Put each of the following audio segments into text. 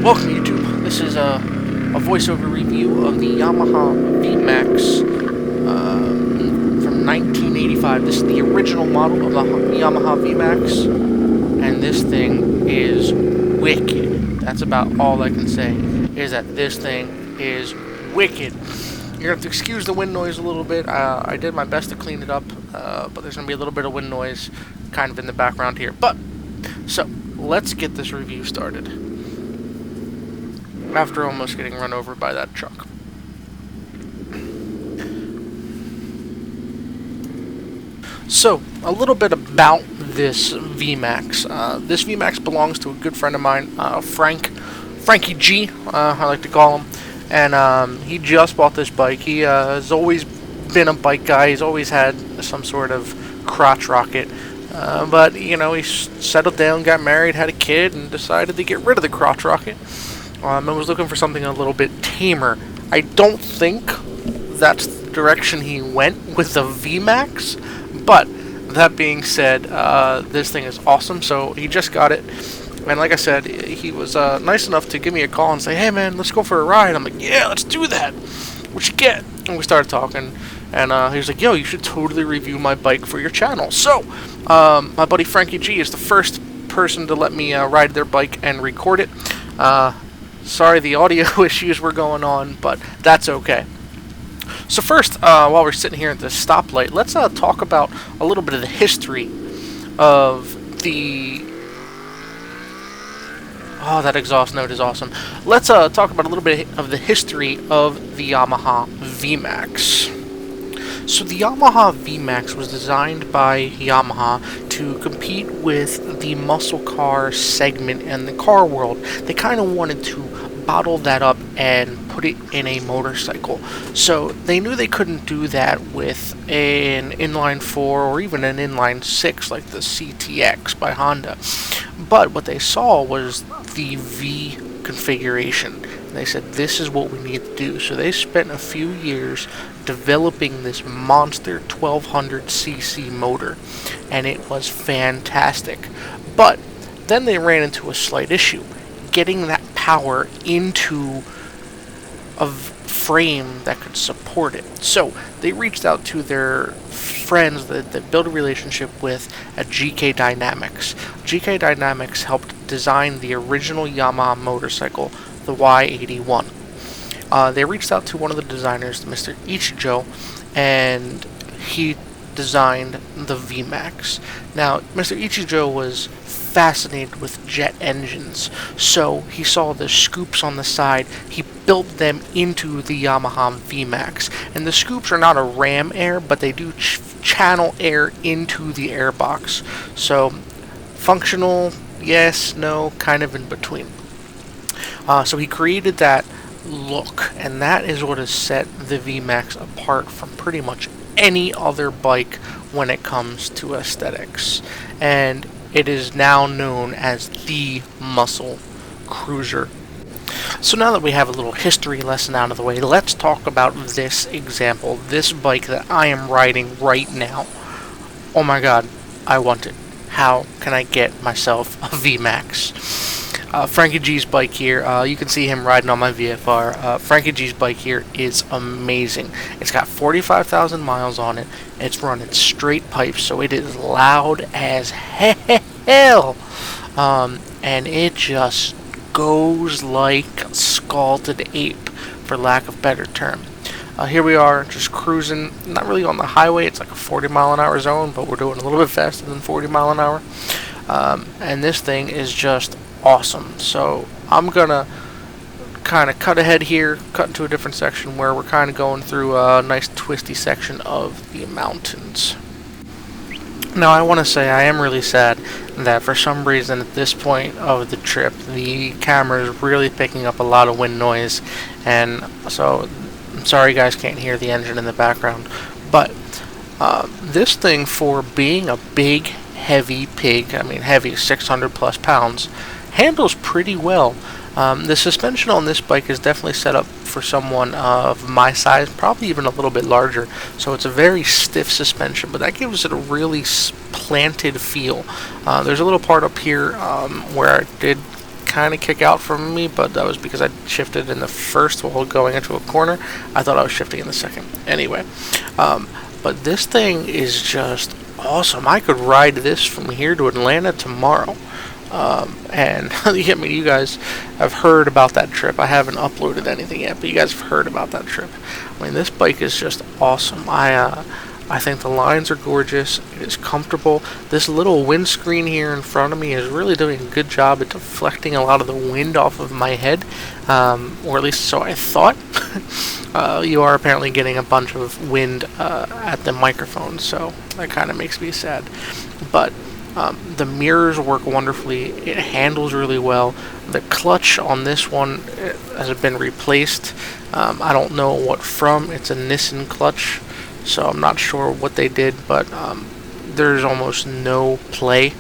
Welcome YouTube. This is a voiceover review of the Yamaha VMAX from 1985. This is the original model of the Yamaha VMAX, and this thing is wicked. That's about all I can say, is that this thing is wicked. You're going to have to excuse the wind noise a little bit. I did my best to clean it up, but there's going to be a little bit of wind noise kind of in the background here. So, let's get this review started. After almost getting run over by that truck. So, a little bit about this VMAX. This VMAX belongs to a good friend of mine, Frankie G, I like to call him. And he just bought this bike. He has always been a bike guy. He's always had some sort of crotch rocket. But, you know, he settled down, got married, had a kid, and decided to get rid of the crotch rocket. I was looking for something a little bit tamer. I don't think that's the direction he went with the VMAX, but that being said, this thing is awesome, so he just got it. And like I said, he was nice enough to give me a call and say, "Hey man, let's go for a ride." I'm like, "Yeah, let's do that. What you get?" And we started talking, and he was like, "Yo, you should totally review my bike for your channel." So, my buddy Frankie G is the first person to let me ride their bike and record it. Sorry the audio issues were going on, but that's okay. So first, while we're sitting here at the stoplight, let's talk about a little bit of the history of the... Oh, that exhaust note is awesome. Let's talk about a little bit of the history of the Yamaha VMAX. So the Yamaha VMAX was designed by Yamaha to compete with the muscle car segment in the car world. They kind of wanted to bottle that up and put it in a motorcycle. So they knew they couldn't do that with an inline 4 or even an inline 6 like the CTX by Honda. But what they saw was the V configuration. They said, this is what we need to do. So they spent a few years developing this monster 1200cc motor, and it was fantastic. But then they ran into a slight issue, getting that power into a frame that could support it. So they reached out to their friends that built a relationship with at GK Dynamics. GK Dynamics helped design the original Yamaha motorcycle, the Y81. They reached out to one of the designers, Mr. Ichijo, and he designed the VMAX. Now, Mr. Ichijo was fascinated with jet engines, so he saw the scoops on the side. He built them into the Yamaha VMAX, and the scoops are not a ram air, but they do channel air into the airbox. So, functional, yes, no, kind of in between. So he created that look, and that is what has set the VMAX apart from pretty much any other bike when it comes to aesthetics. And it is now known as the muscle cruiser. So now that we have a little history lesson out of the way, let's talk about this example, this bike that I am riding right now. Oh my god, I want it. How can I get myself a VMAX? Frankie G's bike here, you can see him riding on my VFR. Frankie G's bike here is amazing. It's got 45,000 miles on it. It's running straight pipes, so it is loud as hell. And it just goes like a scalded ape, for lack of a better term. Here we are, just cruising, not really on the highway. It's like a 40-mile-an-hour zone, but we're doing a little bit faster than 40 mile an hour. And this thing is just awesome. So I'm gonna kind of cut ahead here, cut into a different section where we're kind of going through a nice twisty section of the mountains. Now I want to say I am really sad that for some reason at this point of the trip the camera is really picking up a lot of wind noise, and so I'm sorry you guys can't hear the engine in the background, but this thing, for being a big heavy pig, I mean heavy, 600 plus pounds, handles pretty well. The suspension on this bike is definitely set up for someone of my size, probably even a little bit larger, so it's a very stiff suspension, but that gives it a really planted feel. There's a little part up here where I did kind of kick out from me, but that was because I shifted in the first while going into a corner. I thought I was shifting in the second. Anyway, but this thing is just awesome. I could ride this from here to Atlanta tomorrow. And I mean, you guys have heard about that trip. I haven't uploaded anything yet, but you guys have heard about that trip. I mean, this bike is just awesome. I think the lines are gorgeous. It is comfortable. This little windscreen here in front of me is really doing a good job at deflecting a lot of the wind off of my head, or at least so I thought. You are apparently getting a bunch of wind at the microphone, so that kind of makes me sad. But the mirrors work wonderfully. It handles really well. The clutch on this one has been replaced. I don't know what from. It's a Nissan clutch, so I'm not sure what they did, but there's almost no play.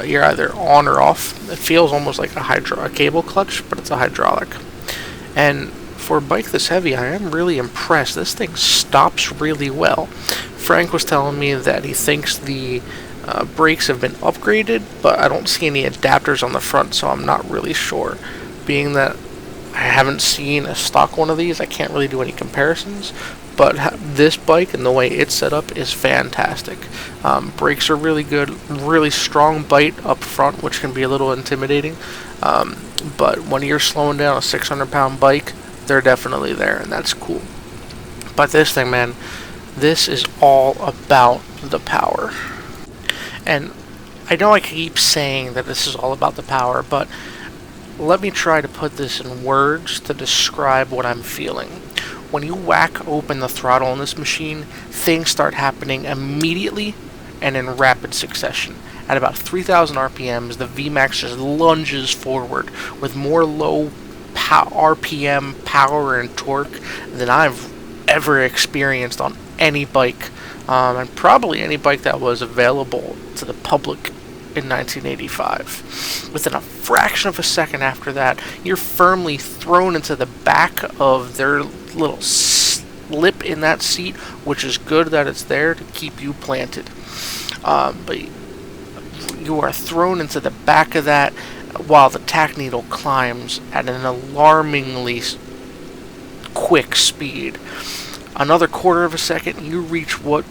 You're either on or off. It feels almost like a cable clutch, but it's a hydraulic. And for a bike this heavy, I am really impressed. This thing stops really well. Frank was telling me that he thinks the brakes have been upgraded, but I don't see any adapters on the front, so I'm not really sure. Being that I haven't seen a stock one of these, I can't really do any comparisons, but this bike and the way it's set up is fantastic. Brakes are really good, really strong bite up front, which can be a little intimidating, but when you're slowing down a 600-pound bike, they're definitely there, and that's cool. But this thing, man, this is all about the power. And I know I keep saying that this is all about the power, but let me try to put this in words to describe what I'm feeling. When you whack open the throttle on this machine, things start happening immediately and in rapid succession. At about 3,000 RPMs, the VMAX just lunges forward with more low RPM power and torque than I've ever experienced on any bike. And probably any bike that was available to the public in 1985. Within a fraction of a second after that, you're firmly thrown into the back of their little slip in that seat, which is good that it's there to keep you planted. But you are thrown into the back of that while the tack needle climbs at an alarmingly quick speed. Another quarter of a second, you reach what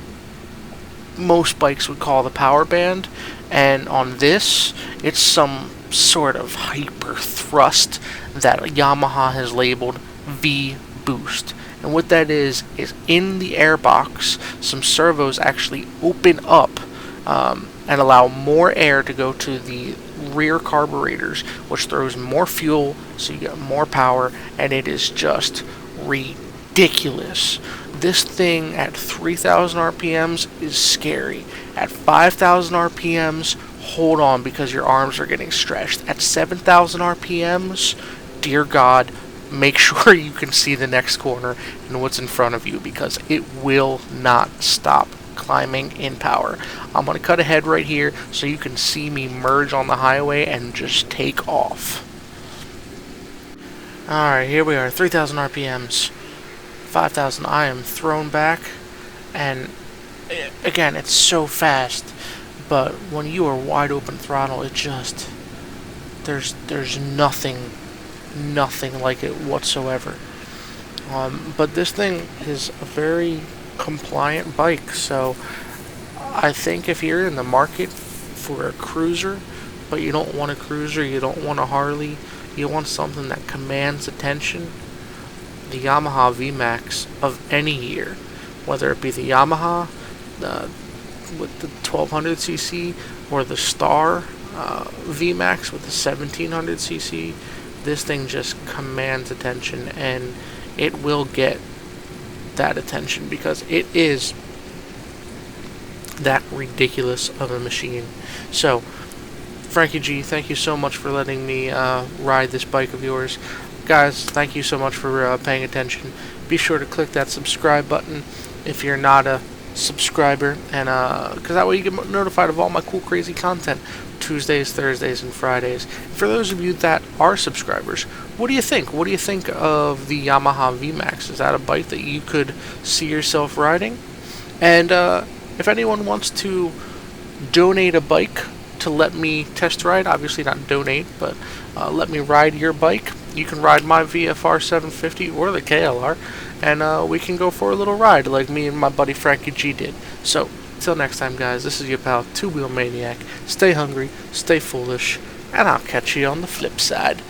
most bikes would call the power band, and on this, it's some sort of hyper thrust that Yamaha has labeled V Boost. And what that is in the airbox, some servos actually open up and allow more air to go to the rear carburetors, which throws more fuel, so you get more power, and it is just ridiculous. This thing at 3,000 RPMs is scary. At 5,000 RPMs, hold on because your arms are getting stretched. At 7,000 RPMs, dear God, make sure you can see the next corner and what's in front of you because it will not stop climbing in power. I'm going to cut ahead right here so you can see me merge on the highway and just take off. Alright, here we are, 3,000 RPMs. 5,000, I am thrown back, and again, it's so fast, but when you are wide open throttle, it just, there's nothing like it whatsoever. But this thing is a very compliant bike, so I think if you're in the market for a cruiser, but you don't want a cruiser, you don't want a Harley, you want something that commands attention, the Yamaha VMAX of any year, whether it be the Yamaha with the 1200cc or the Star VMAX with the 1700cc, this thing just commands attention, and it will get that attention because it is that ridiculous of a machine. So, Frankie G, thank you so much for letting me ride this bike of yours. Guys, thank you so much for paying attention. Be sure to click that subscribe button if you're not a subscriber, and because that way you get notified of all my cool, crazy content Tuesdays, Thursdays, and Fridays. For those of you that are subscribers, what do you think? What do you think of the Yamaha VMAX? Is that a bike that you could see yourself riding? And if anyone wants to donate a bike to let me test ride, obviously not donate, but let me ride your bike, you can ride my VFR 750 or the KLR, and we can go for a little ride like me and my buddy Frankie G did. So, till next time, guys, this is your pal, Two Wheel Maniac. Stay hungry, stay foolish, and I'll catch you on the flip side.